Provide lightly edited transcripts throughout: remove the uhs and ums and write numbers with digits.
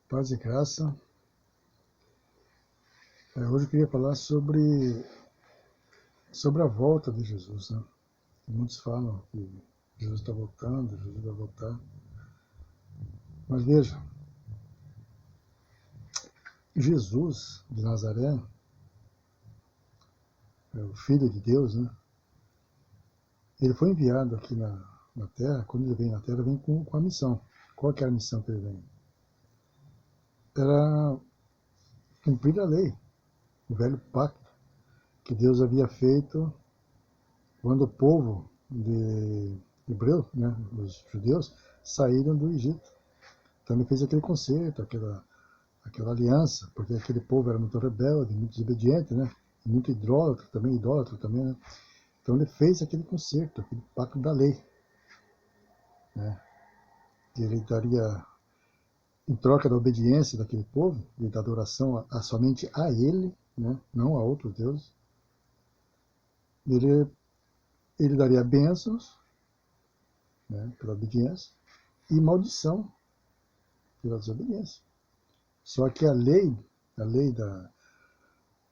Paz e graça. Hoje eu queria falar sobre a volta de Jesus, né? Muitos falam que Jesus está voltando, Jesus vai voltar. Mas veja, Jesus de Nazaré, o Filho de Deus, né? Ele foi enviado aqui na Terra. Quando ele vem na Terra, vem com a missão. Qual que é a missão que ele vem? Era cumprir a lei, o velho pacto que Deus havia feito quando o povo de hebreu, né, os judeus, saíram do Egito. Então ele fez aquele concerto, aquela aliança, porque aquele povo era muito rebelde, muito desobediente, né, e muito idólatra também, né. Então ele fez aquele concerto, aquele pacto da lei, né, que ele daria, em troca da obediência daquele povo, e da adoração somente a ele, né, não a outros deuses, ele daria bênçãos, né, pela obediência, e maldição pela desobediência. Só que a lei que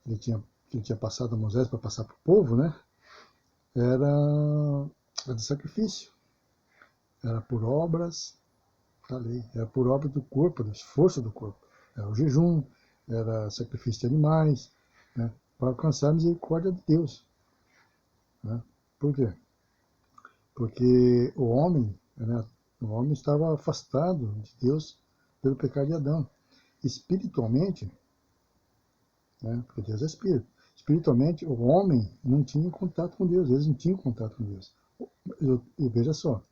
ele tinha passado a Moisés para passar para o povo, né, era de sacrifício, era por obras da lei, era por obra do corpo, do esforço do corpo, era o jejum, era sacrifício de animais, né, para alcançar a misericórdia de Deus, né. Por quê? Porque né, o homem estava afastado de Deus pelo pecado de Adão. Espiritualmente, né, porque Deus é espírito. Espiritualmente, o homem não tinha contato com Deus, eles não tinham contato com Deus. E veja só,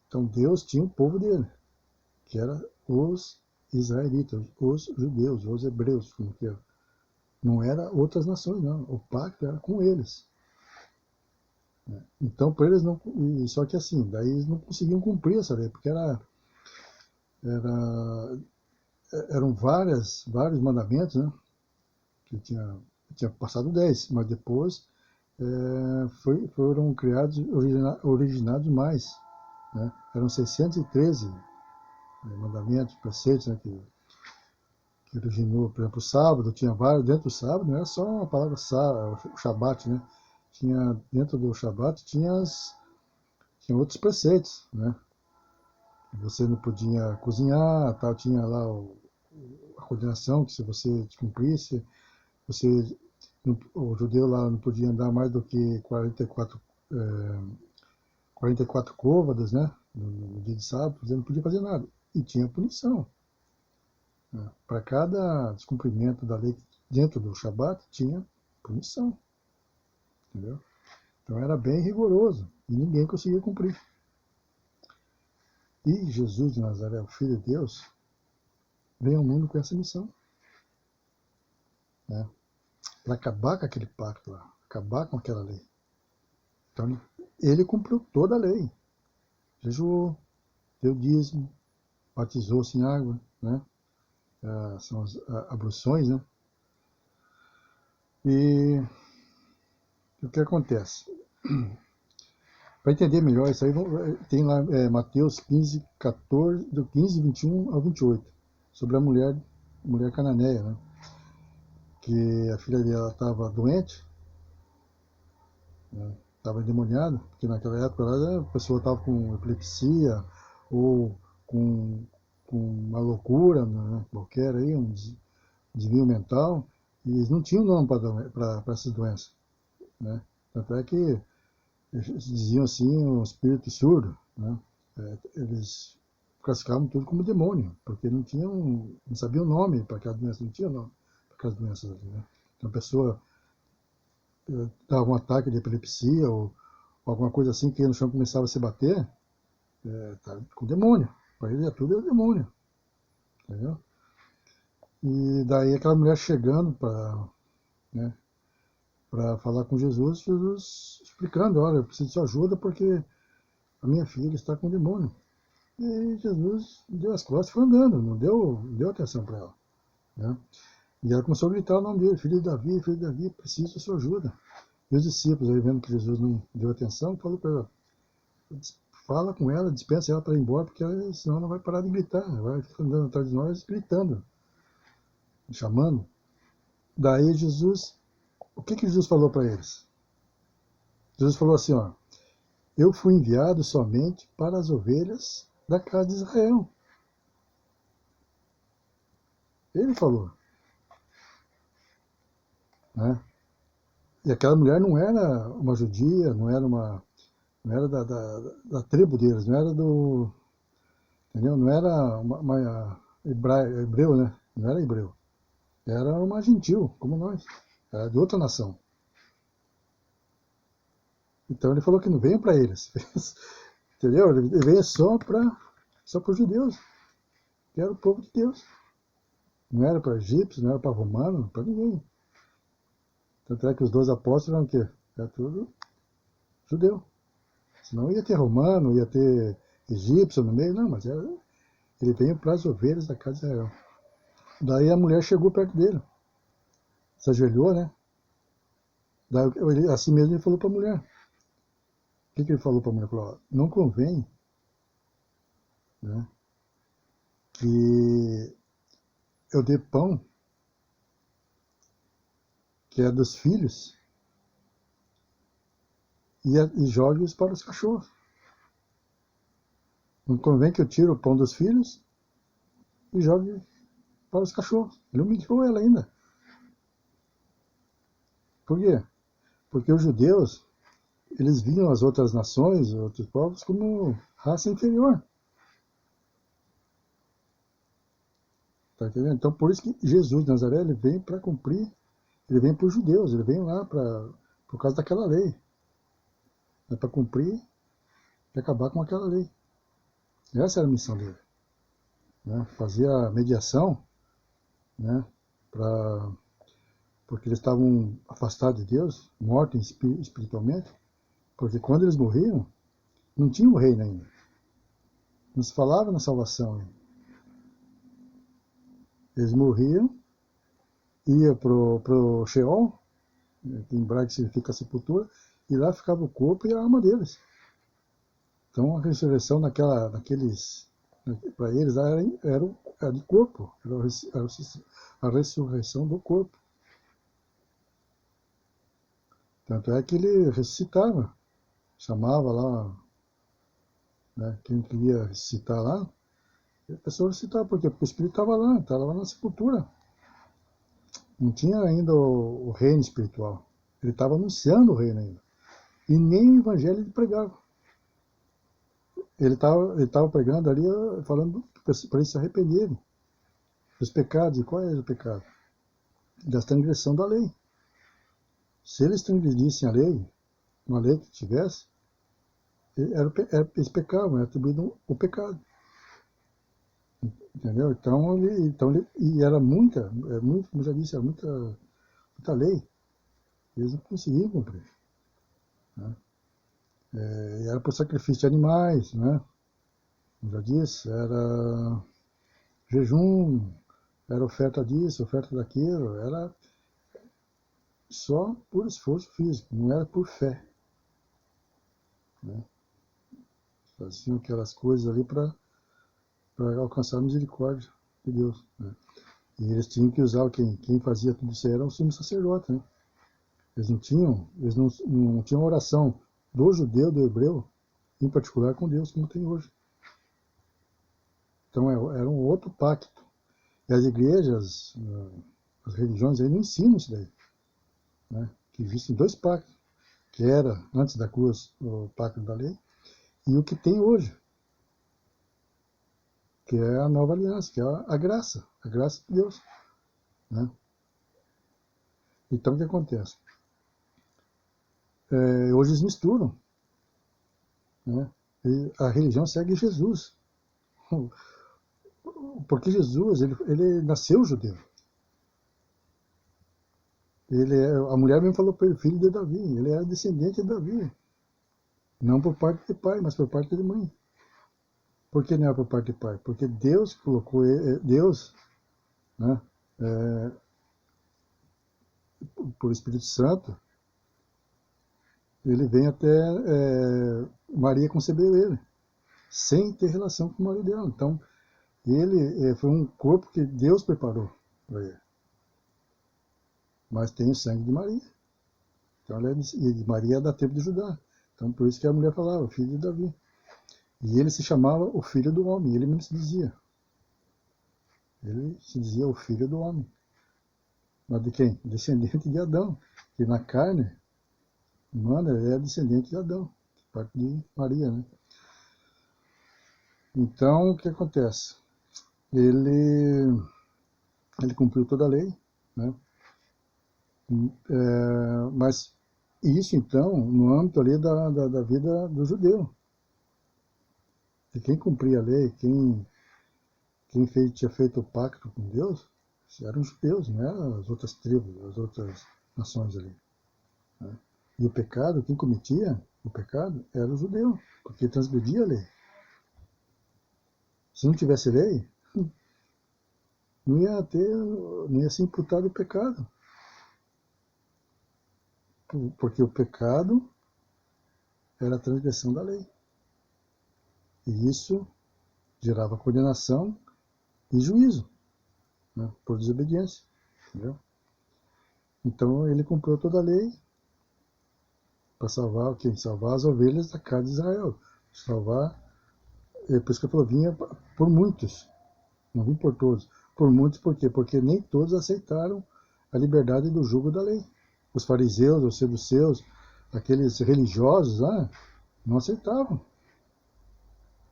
então Deus tinha o povo dele, que era os israelitas, os judeus, os hebreus, como que era. Não era outras nações, não. O pacto era com eles. Então, para eles não. Só que assim, daí eles não conseguiam cumprir essa lei, porque era, eram vários mandamentos, né? Que tinha passado 10, mas depois foram criados, originados mais, né? Eram 613 mandamentos, preceitos, né? Que originou, por exemplo, o sábado, tinha vários, dentro do sábado, não era só a palavra sábado, o Shabat, né? Tinha, dentro do Shabat, tinha outros preceitos, né? Você não podia cozinhar, tal, tinha lá a coordenação, que se você cumprisse, o judeu lá não podia andar mais do que 44 côvados, né? No dia de sábado, você não podia fazer nada. E tinha punição, né? Para cada descumprimento da lei dentro do Shabat, tinha punição. Entendeu? Então era bem rigoroso e ninguém conseguia cumprir. E Jesus de Nazaré, o Filho de Deus, veio ao mundo com essa missão, né? Para acabar com aquele pacto lá, acabar com aquela lei. Então ele cumpriu toda a lei. Jejuou, deu dízimo, batizou-se em água, né? São as abluções, né? E o que acontece? Para entender melhor isso aí, tem lá Mateus 15, 14, do 15, 21 ao 28, sobre a mulher cananeia, né? Que a filha dela estava doente, né? Estava endemoniada, porque naquela época lá, a pessoa estava com epilepsia ou com uma loucura, né, qualquer aí, um desvio mental, e eles não tinham nome para essas doenças, né? Tanto é que eles diziam assim, um espírito surdo, né? Eles classificavam tudo como demônio, porque não sabiam o nome para aquelas doenças, não tinha nome para aquelas doenças ali, né? Então a pessoa dava um ataque de epilepsia ou alguma coisa assim, que no chão começava a se bater, tá com demônio. Para ele tudo é demônio, entendeu? E daí aquela mulher chegando para, né, para falar com Jesus, Jesus explicando, olha, eu preciso de sua ajuda porque a minha filha está com demônio. E Jesus deu as costas e foi andando, não deu atenção para ela, né? E ela começou a gritar o nome dele, filho de Davi, preciso da sua ajuda. E os discípulos, aí vendo que Jesus não deu atenção, falou para ela, fala com ela, dispensa ela para ir embora, porque senão ela vai parar de gritar, ela vai ficar andando atrás de nós gritando, chamando. Daí Jesus, o que Jesus falou para eles? Jesus falou assim, ó, eu fui enviado somente para as ovelhas da casa de Israel. Ele falou, né? E aquela mulher não era uma judia, não era da tribo deles, não era do, entendeu? Não era uma hebreu, né? Não era hebreu. Era uma gentil, como nós. Era de outra nação. Então ele falou que não veio para eles. Entendeu? Ele veio só para os judeus, que era o povo de Deus. Não era para egípcios, não era para romanos, para ninguém. Tanto é que os 12 apóstolos eram o quê? Era tudo judeu. Senão ia ter romano, ia ter egípcio no meio, não, mas ele veio para as ovelhas da casa de Israel. Daí a mulher chegou perto dele, se ajoelhou, né? Daí, assim mesmo ele falou para a mulher. O que ele falou para a mulher? Ele falou, ó, não convém, né, que eu dê pão, que é dos filhos, e jogue-os para os cachorros. Não convém que eu tire o pão dos filhos e jogue para os cachorros. Ele humilhou ela ainda. Por quê? Porque os judeus, eles viam as outras nações, outros povos, como raça inferior. Tá entendendo? Então, por isso que Jesus de Nazaré, ele vem para cumprir, ele vem para os judeus, ele vem lá por causa daquela lei. É para cumprir e acabar com aquela lei. Essa era a missão dele. Né? Fazer a mediação, né? Porque eles estavam afastados de Deus, mortos espiritualmente, porque quando eles morriam, não tinha o reino ainda. Não se falava na salvação ainda. Eles morriam, ia pro Sheol, que em hebraico significa sepultura, e lá ficava o corpo e a alma deles. Então a ressurreição naqueles, para eles era de corpo, era a ressurreição do corpo. Tanto é que ele ressuscitava, chamava lá, né, quem queria ressuscitar lá, a pessoa ressuscitava, por quê? Porque o Espírito estava lá na sepultura. Não tinha ainda o reino espiritual. Ele estava anunciando o reino ainda. E nem o evangelho ele pregava. Ele tava pregando ali, falando para eles se arrependerem dos pecados. E qual é o pecado? Da transgressão da lei. Se eles transgredissem a lei, uma lei que tivesse, eles pecavam, era atribuído o pecado. Entendeu? E era muito, como já disse, era muita lei. Eles não conseguiam cumprir. Né? Era por sacrifício de animais, né? Como já disse, era jejum, era oferta disso, oferta daquilo, era só por esforço físico, não era por fé. Né? Faziam aquelas coisas ali para alcançar a misericórdia de Deus. Né? E eles tinham que usar, quem fazia tudo isso era o sumo sacerdote. Né? Eles não tinham oração do judeu, do hebreu, em particular com Deus, como tem hoje. Então era um outro pacto. E as igrejas, as religiões aí não ensinam isso daí. Né? Que existem dois pactos, que era, antes da cruz, o pacto da lei, e o que tem hoje, que é a nova aliança, que é a graça de Deus. Né? Então, o que acontece? Hoje eles misturam. Né? E a religião segue Jesus. Porque Jesus, ele nasceu judeu. A mulher mesmo falou para ele, filho de Davi, ele era descendente de Davi. Não por parte de pai, mas por parte de mãe. Por que não era por parte de pai? Porque Deus colocou, Deus, né, por Espírito Santo, ele vem até Maria concebeu ele. sem ter relação com o marido dela. Então, ele foi um corpo que Deus preparou para ele. Mas tem o sangue de Maria. Então, e Maria é da tribo de Judá. Então, por isso que a mulher falava, o filho de Davi. E ele se chamava o filho do homem. Ele mesmo se dizia. Ele se dizia o filho do homem. Mas de quem? Descendente de Adão. Que na carne, humana, ele é descendente de Adão. Parte de Maria, né? Então, o que acontece? Ele cumpriu toda a lei, né? Mas isso, então, no âmbito ali da vida do judeu. E quem cumpria a lei, quem tinha feito o pacto com Deus, eram os judeus, não eram as outras tribos, as outras nações ali. Né? E o pecado, quem cometia o pecado, era o judeu, porque transgredia a lei. Se não tivesse lei, não ia ser imputado o pecado. Porque o pecado era a transgressão da lei. E isso gerava condenação e juízo, né, por desobediência. Entendeu? Então ele cumpriu toda a lei para salvar o quê? Salvar as ovelhas da casa de Israel. Salvar, por isso que eu falo, vinha por muitos, não vim por todos. Por muitos, por quê? Porque nem todos aceitaram a liberdade do jugo da lei. Os fariseus, os saduceus, aqueles religiosos lá, não aceitavam.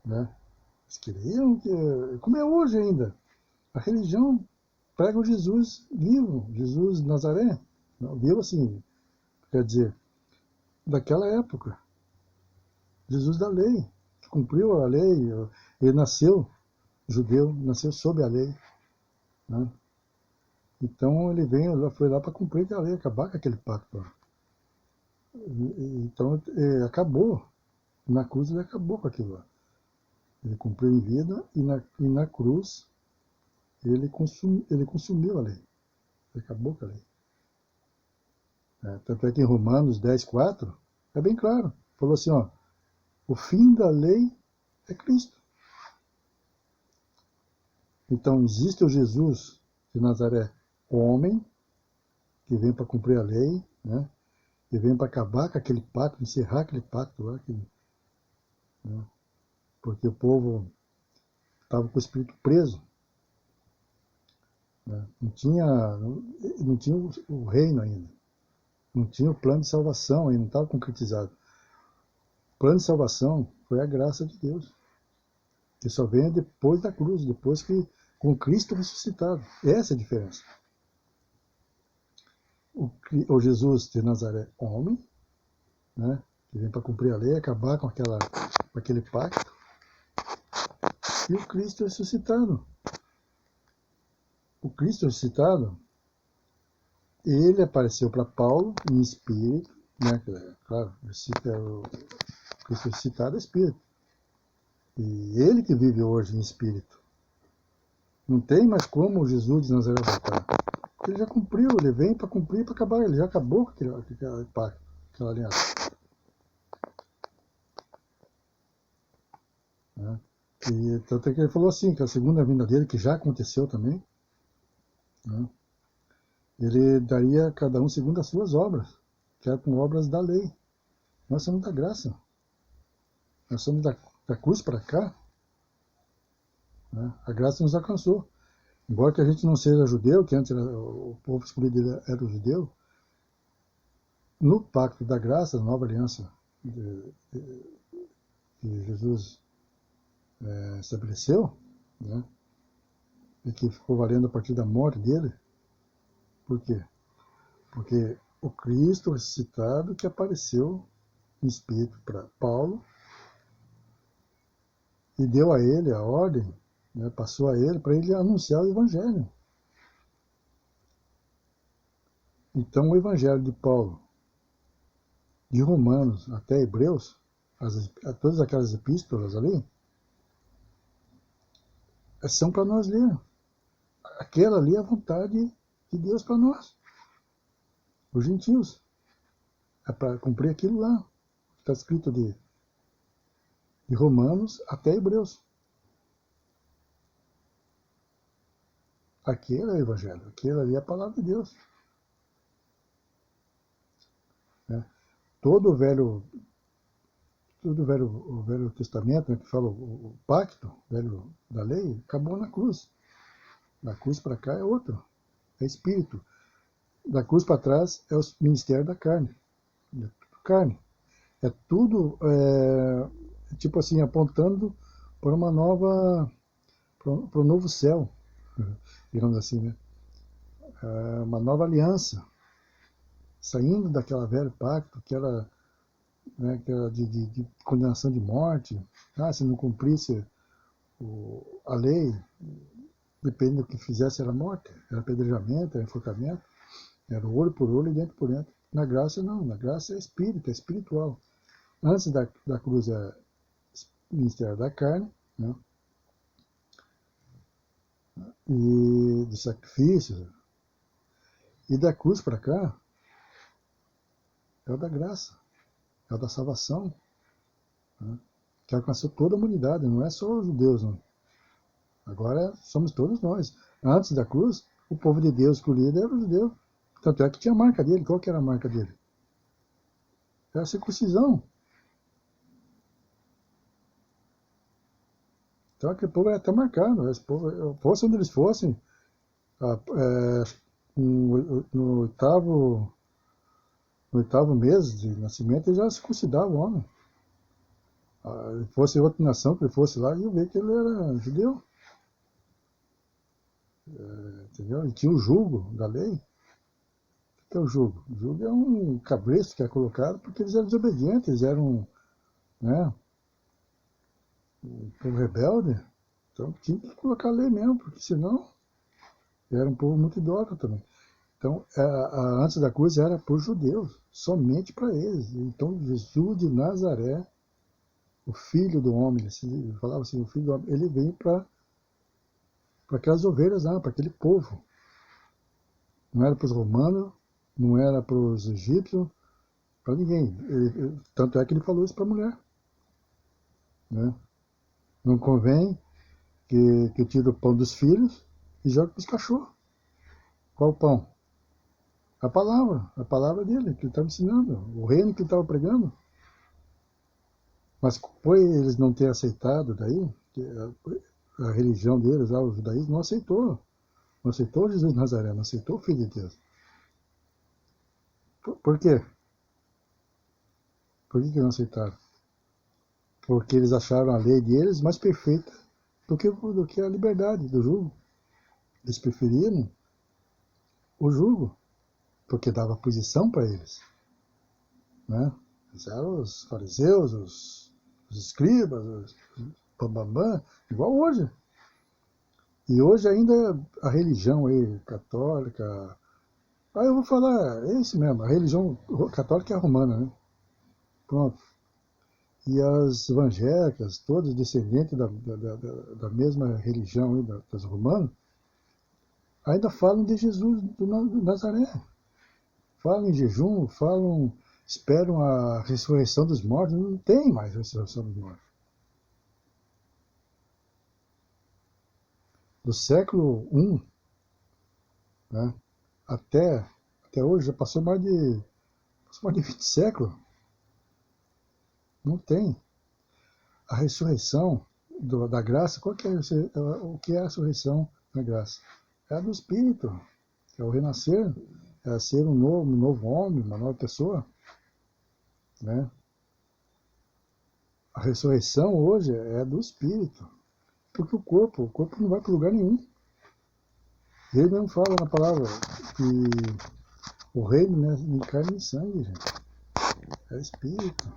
Né? Eles queriam, como é hoje ainda, a religião prega o Jesus vivo, Jesus de Nazaré, vivo assim, quer dizer, daquela época, Jesus da lei, que cumpriu a lei, ele nasceu judeu, nasceu sob a lei, né? Então ele foi lá para cumprir a lei, acabar com aquele pacto. Então acabou, na cruz ele acabou com aquilo lá. Ele cumpriu em vida e na cruz ele consumiu a lei. Ele acabou com a lei. Tanto é que em Romanos 10:4 é bem claro. Falou assim, ó, o fim da lei é Cristo. Então existe o Jesus de Nazaré, homem, que vem para cumprir a lei, né? Que vem para acabar com aquele pacto, encerrar aquele pacto lá, né? Porque o povo estava com o espírito preso. Né? Não tinha o reino ainda. Não tinha o plano de salvação ainda, não estava concretizado. O plano de salvação foi a graça de Deus, que só vem depois da cruz, depois que com Cristo ressuscitado. Essa é a diferença. O Jesus de Nazaré, homem, né, que vem para cumprir a lei, acabar com aquele pacto, e o Cristo ressuscitado. O Cristo ressuscitado, ele apareceu para Paulo em espírito, né, claro, o Cristo ressuscitado é espírito. E ele que vive hoje em espírito. Não tem mais como Jesus de Nazaré voltar. Ele já cumpriu, ele vem para cumprir, para acabar, ele já acabou com aquele pacto, aquela aliança. Né? E tanto é que ele falou assim, que a segunda vinda dele, que já aconteceu também, né? Ele daria a cada um segundo as suas obras, que eram com obras da lei. Nós somos da graça. Nós somos da cruz para cá. Né? A graça nos alcançou. Embora que a gente não seja judeu, que antes o povo escolhido era o judeu, no pacto da graça, na nova aliança que Jesus estabeleceu, né, e que ficou valendo a partir da morte dele. Por quê? Porque o Cristo ressuscitado que apareceu em espírito para Paulo e deu a ele a ordem, né, passou a ele para ele anunciar o Evangelho. Então o Evangelho de Paulo, de Romanos até Hebreus, todas aquelas epístolas ali, são para nós ler. Aquela ali é a vontade de Deus para nós, os gentios. É para cumprir aquilo lá, que está escrito de Romanos até Hebreus. Aquele é o Evangelho, aquele ali é a palavra de Deus. Né? Todo o velho Testamento, né, que fala o pacto velho da lei, acabou na cruz. Da cruz para cá é outro, é espírito. Da cruz para trás é o ministério da carne. É tudo carne. É tudo, tipo assim, apontando para uma nova, para um novo céu, digamos assim, né? Uma nova aliança, saindo daquela velho pacto, aquela de condenação de morte. Se não cumprisse a lei, depende do que fizesse, era morte, era apedrejamento, era enforcamento, era olho por olho e dentro por dentro. Na graça, não, na graça é espírito, é espiritual. Antes da cruz é ministério da carne, né? E do sacrifício, e da cruz para cá é o da graça, é o da salvação, né? Que alcançou toda a humanidade, não é só os judeus, não. Agora somos todos nós. Antes da cruz, o povo de Deus escolhido era o judeu. Tanto é que tinha a marca dele. Qual que era a marca dele? Era a circuncisão. Então aquele povo era até marcado. Esse povo, fosse onde eles fossem, no oitavo mês de nascimento, ele já circuncidava o homem. Fosse outra nação que ele fosse lá, ia ver que ele era judeu. Entendeu? E tinha o jugo da lei. O que é o jugo? O jugo é um cabresto que é colocado porque eles eram desobedientes, eles eram, né, um povo rebelde. Então tinha que colocar a lei mesmo, porque senão era um povo muito idólatra também. Então, antes da cruz era para os judeus, somente para eles. Então, Jesus de Nazaré, o filho do homem, ele falava assim, o filho do homem, ele veio para aquelas ovelhas lá, para aquele povo. Não era para os romanos, não era para os egípcios, para ninguém. Tanto é que ele falou isso para a mulher. Né? Não convém que tire o pão dos filhos e jogue para os cachorros. Qual o pão? A palavra dele, que ele estava ensinando, o reino que ele estava pregando. Mas por eles não terem aceitado daí, a religião deles, lá, o judaísmo, não aceitou Jesus de Nazaré, não aceitou o Filho de Deus. Por quê? Por que não aceitaram? Porque eles acharam a lei deles mais perfeita do que a liberdade do jugo. Eles preferiram o jugo, porque dava posição para eles. Né? Eles eram os fariseus, os escribas, os bambambam, igual hoje. E hoje ainda a religião aí, católica. Eu vou falar, é isso mesmo, a religião católica é a romana, né? Pronto. E as evangélicas, todos descendentes da mesma religião aí, das romanas, ainda falam de Jesus do Nazaré. Falam em jejum, esperam a ressurreição dos mortos. Não tem mais ressurreição dos mortos. Do século I, né, até hoje, já passou mais de 20 séculos. Não tem. A ressurreição da graça, o que é a ressurreição da graça? É a do Espírito, é o renascer, é ser um novo homem, uma nova pessoa. Né? A ressurreição hoje é do Espírito, porque o corpo não vai para lugar nenhum. Ele mesmo fala na palavra que o reino não é de carne e sangue, gente. É Espírito.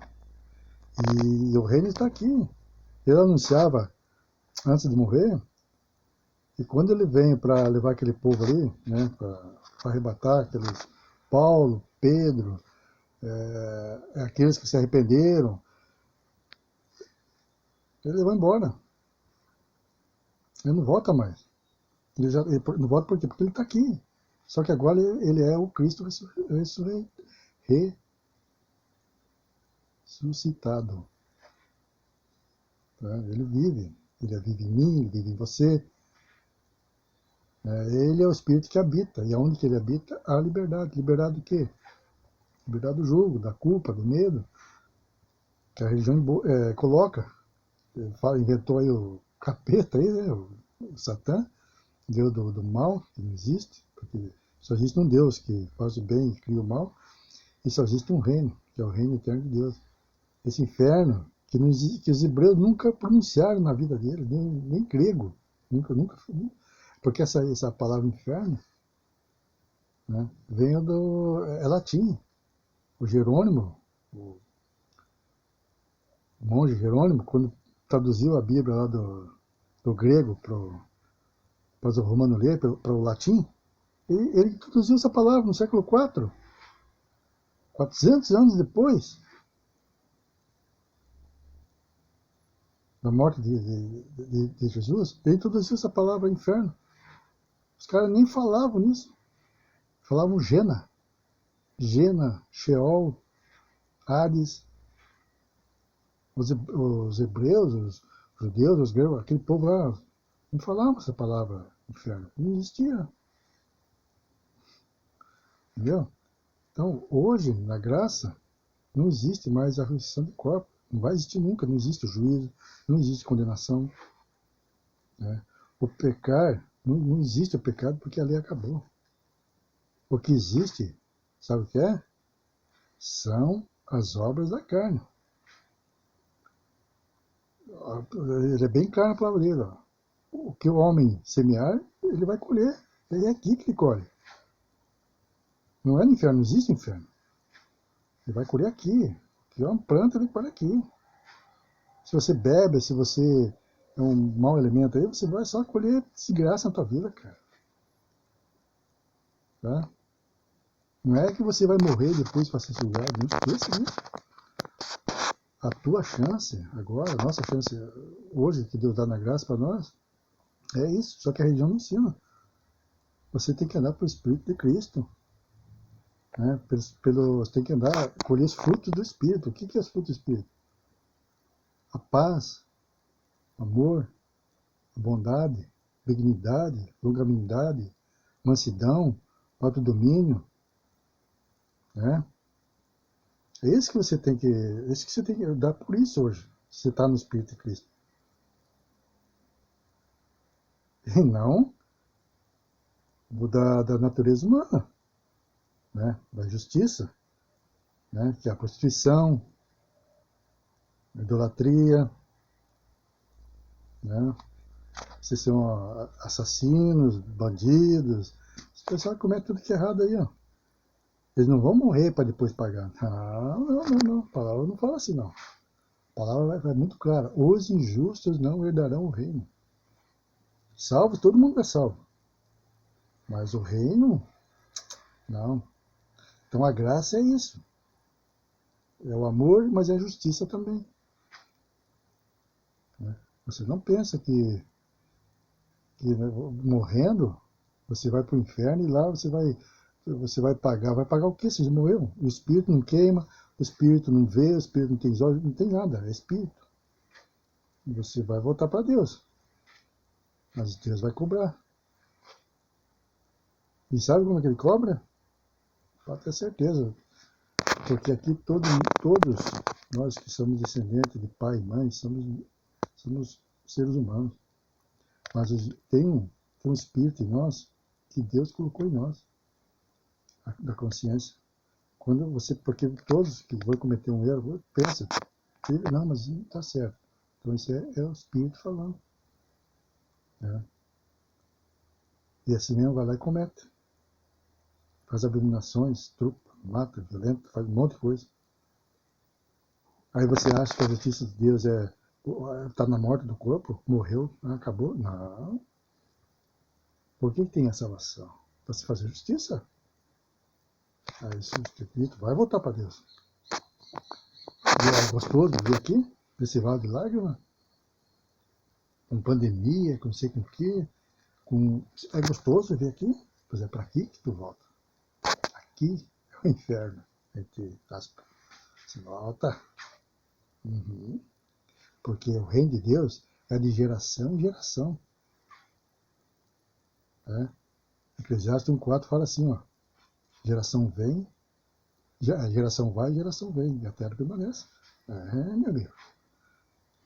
E o reino está aqui. Ele anunciava, antes de morrer, e quando ele vem para levar aquele povo ali, né, para arrebatar aqueles Paulo, Pedro, aqueles que se arrependeram, ele vai embora. Ele não volta mais. Ele não volta por quê? Porque ele está aqui. Só que agora ele é o Cristo ressuscitado. Né? Ele vive em mim, ele vive em você. Ele é o Espírito que habita, e aonde que ele habita, há liberdade. Liberdade do quê? Liberdade do julgo, da culpa, do medo, que a religião coloca. Inventou aí o capeta, aí, né? O Satã, Deus do mal, que não existe, porque só existe um Deus que faz o bem e cria o mal, e só existe um reino, que é o reino eterno de Deus. Esse inferno, que, não existe, que os hebreus nunca pronunciaram na vida deles, nem grego, nunca, porque essa palavra inferno, né, vem é latim. O Jerônimo, o monge Jerônimo, quando traduziu a Bíblia lá do grego para o romano ler, para o latim, ele introduziu essa palavra no século IV, 400 anos depois da morte de Jesus, ele introduziu essa palavra inferno. Os caras nem falavam nisso, falavam Gena, Sheol, Hades. Os hebreus, os judeus, os gregos, aquele povo lá, não falavam essa palavra inferno, não existia, entendeu? Então, hoje, na graça, não existe mais a ressurreição de corpo. Não vai existir nunca, não existe o juízo, não existe condenação. Né? O pecar, não existe o pecado porque a lei acabou. O que existe, sabe o que é? São as obras da carne. Ele é bem claro na palavra dele. Ó. O que o homem semear, ele vai colher. É aqui que ele colhe. Não é no inferno, não existe inferno. Ele vai colher aqui. Que é uma planta, ele colhe aqui. Se você bebe, se você é um mau elemento aí, você vai só colher desgraça na tua vida, cara. Tá? Não é que você vai morrer depois para ser julgado, não esqueça disso. A tua chance, agora, a nossa chance hoje, que Deus dá na graça para nós, é isso. Só que a religião não ensina. Você tem que andar pelo Espírito de Cristo. Né? Você tem que andar, colher os frutos do Espírito. O que é os frutos do Espírito? A paz, amor, a bondade, benignidade, longanimidade, mansidão, autodomínio, né? É isso que você tem que, dar por isso hoje, se você está no Espírito de Cristo. E não da natureza humana, né? Da justiça, né? Que é a prostituição, a idolatria, né? Vocês são assassinos, bandidos, esse pessoal comete tudo que é errado aí, ó. Eles não vão morrer para depois pagar. Não. A palavra não fala assim, não. A palavra vai muito clara. Os injustos não herdarão o reino. Salvo, todo mundo é salvo. Mas o reino, não. Então a graça é isso. É o amor, mas é a justiça também. Você não pensa que né, morrendo, você vai para o inferno e lá você vai pagar. Vai pagar o quê? Você já morreu. O espírito não queima, o espírito não vê, o espírito não tem olhos, não tem nada, é espírito. E você vai voltar para Deus. Mas Deus vai cobrar. E sabe como é que ele cobra? Pode ter certeza. Porque aqui todos nós que somos descendentes de pai e mãe, somos seres humanos. Mas tem um espírito em nós que Deus colocou em nós, da consciência. Porque todos que vão cometer um erro, pensa, não, mas não está certo. Então isso é o espírito falando. Né? E assim mesmo vai lá e comete. Faz abominações, trupa, mata, violenta, faz um monte de coisa. Aí você acha que a justiça de Deus está na morte do corpo? Morreu, acabou? Não. Por que tem a salvação? Para se fazer justiça? Aí isso vai voltar para Deus. E é gostoso vir aqui, nesse vale de lágrimas, com pandemia, com não sei com o quê. É gostoso vir aqui? Pois é para aqui que tu volta. Aqui é o inferno, entre aspas. Você volta. Uhum. Porque o reino de Deus é de geração em geração. Eclesiastes 1,4 fala assim, ó, geração vem, geração vai, geração vem, e a terra permanece. Meu amigo.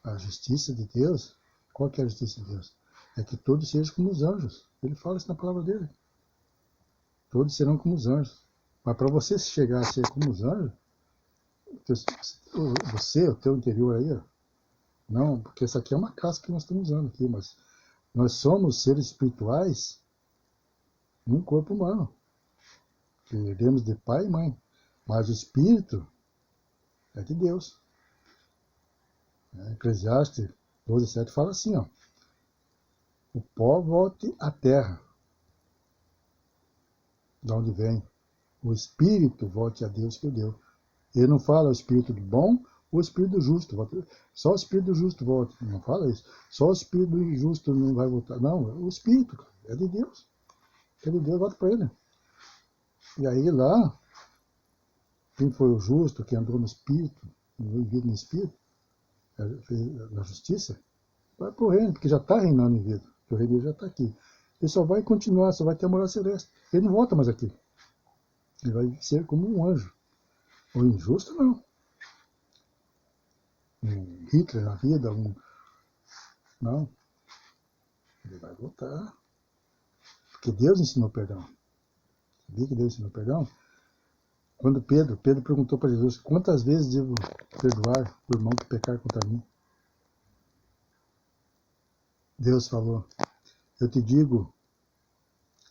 A justiça de Deus, qual que é a justiça de Deus? É que todos sejam como os anjos. Ele fala isso na palavra dele. Todos serão como os anjos. Mas para você chegar a ser como os anjos, você, o teu interior aí, ó, não, porque essa aqui é uma casca que nós estamos usando aqui, mas nós somos seres espirituais num corpo humano, que herdemos de pai e mãe. Mas o espírito é de Deus. Eclesiastes 12,7 fala assim, ó, o pó volte à terra, de onde vem. O espírito volte a Deus que o deu. Ele não fala o espírito do bom ou o espírito do justo. Só o espírito do justo volta. Não fala isso. Só o espírito do justo não vai voltar. Não, o espírito é de Deus. É de Deus, volta para ele. E aí lá, quem foi o justo, quem andou no espírito, vivido no espírito, na justiça, vai para o reino, porque já está reinando em vida. O reino já está aqui. Ele só vai continuar, só vai ter a morada celeste. Ele não volta mais aqui. Ele vai ser como um anjo. O injusto, não. Um Hitler na vida, não. Ele vai voltar. Porque Deus ensinou perdão. Sabia que Deus ensinou perdão? Quando Pedro perguntou para Jesus, quantas vezes devo perdoar o irmão que pecar contra mim? Deus falou, eu te digo,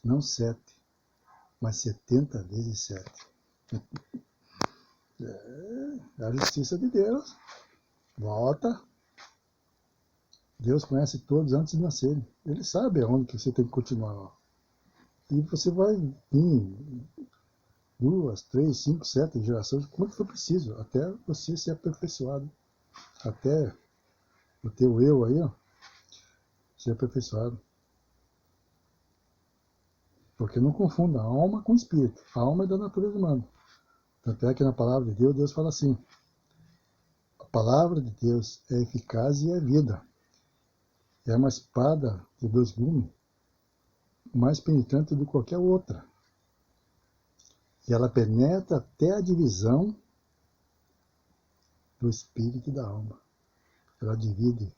não 7, mas 70 vezes 7. É a justiça de Deus. Volta. Deus conhece todos antes de nascerem. Ele sabe aonde que você tem que continuar lá. E você vai vir 2, 3, 5, 7 gerações, quanto for preciso, até você ser aperfeiçoado. Até o teu eu aí, ó, ser aperfeiçoado. Porque não confunda a alma com o espírito. A alma é da natureza humana. Tanto é que na palavra de Deus, Deus fala assim, a palavra de Deus é eficaz e é vida. É uma espada de 2 gumes, mais penetrante do que qualquer outra. E ela penetra até a divisão do espírito e da alma. Ela divide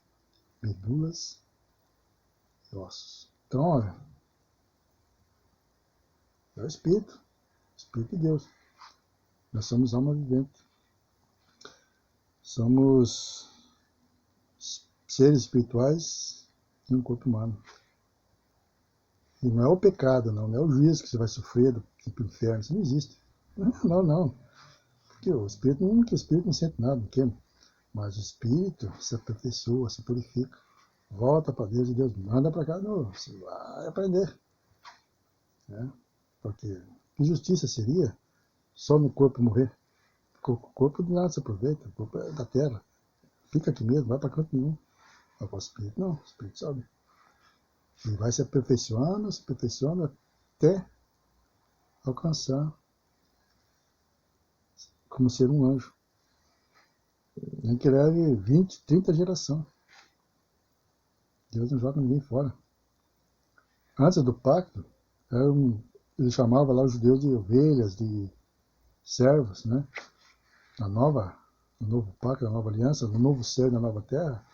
medulas e ossos. Então, olha, é o Espírito de Deus. Nós somos alma vivente. Somos seres espirituais em um corpo humano. E não é o pecado, não é o juízo que você vai sofrer do inferno, isso não existe. Não. Porque o Espírito não sente nada, não queima. Mas o Espírito se aperfeiçoa, se purifica. Volta para Deus e Deus manda para cá de novo. Você vai aprender. Porque que justiça seria só no corpo morrer? O corpo de nada se aproveita, o corpo é da terra. Fica aqui mesmo, vai para canto nenhum. Agora o Espírito não, o Espírito sobe. E vai se aperfeiçoando até alcançar como ser um anjo. Nem que leve 20, 30 gerações. Deus não joga ninguém fora. Antes do pacto, ele chamava lá os judeus de ovelhas, de servos, né? No novo pacto, na nova aliança, no novo céu e na nova terra,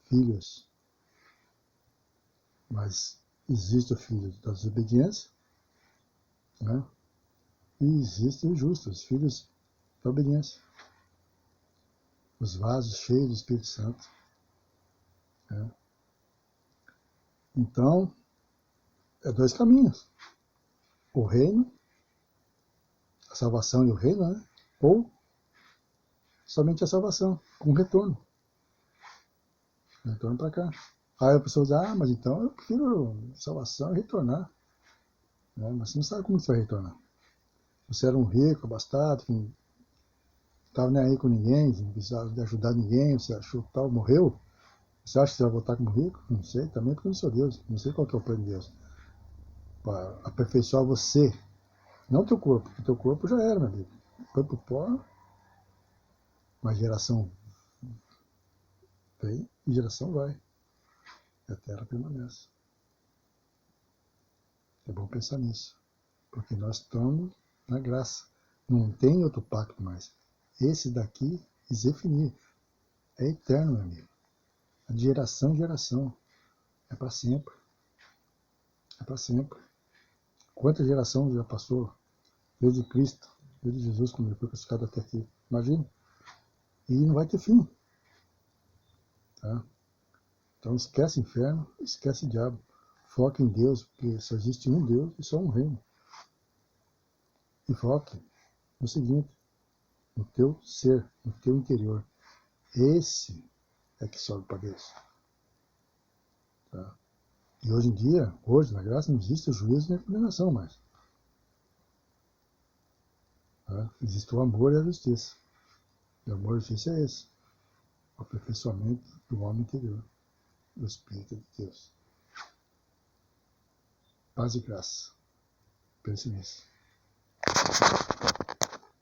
filhos. Mas existe o filho da desobediência, né? E existem os justos, os filhos da obediência. Os vasos cheios do Espírito Santo. Né? Então, é 2 caminhos. O reino, a salvação e o reino, né? Ou somente a salvação, com retorno. Retorno para cá. Aí a pessoa diz, mas então eu prefiro salvação e retornar. Né? Mas você não sabe como você vai retornar. Você era um rico, abastado, que não estava nem aí com ninguém, não precisava de ajudar ninguém, você achou que tal, morreu. Você acha que você vai voltar como rico? Não sei, também porque eu não sou Deus. Não sei qual que é o plano de Deus. Para aperfeiçoar você. Não o teu corpo, porque o teu corpo já era, meu amigo. Foi pro pó, uma geração Vem e geração vai. E a terra permanece. É bom pensar nisso. Porque nós estamos na graça. Não tem outro pacto mais. Esse daqui, Zefinir, é eterno, meu amigo. É de geração em geração. É para sempre. É para sempre. Quantas gerações já passou desde Cristo, desde Jesus, quando ele foi crucificado até aqui? Imagina. E não vai ter fim. Tá? Então esquece inferno, esquece diabo. Foca em Deus, porque só existe um Deus e só um reino. E foque no seguinte, no teu ser, no teu interior. Esse é que sobe para Deus. Tá? E hoje em dia, hoje na graça, não existe o juízo nem a condenação mais. Tá? Existe o amor e a justiça. E o amor e a justiça é esse. O aperfeiçoamento do homem interior, do Espírito de Deus. Paz e graça. Pense nisso.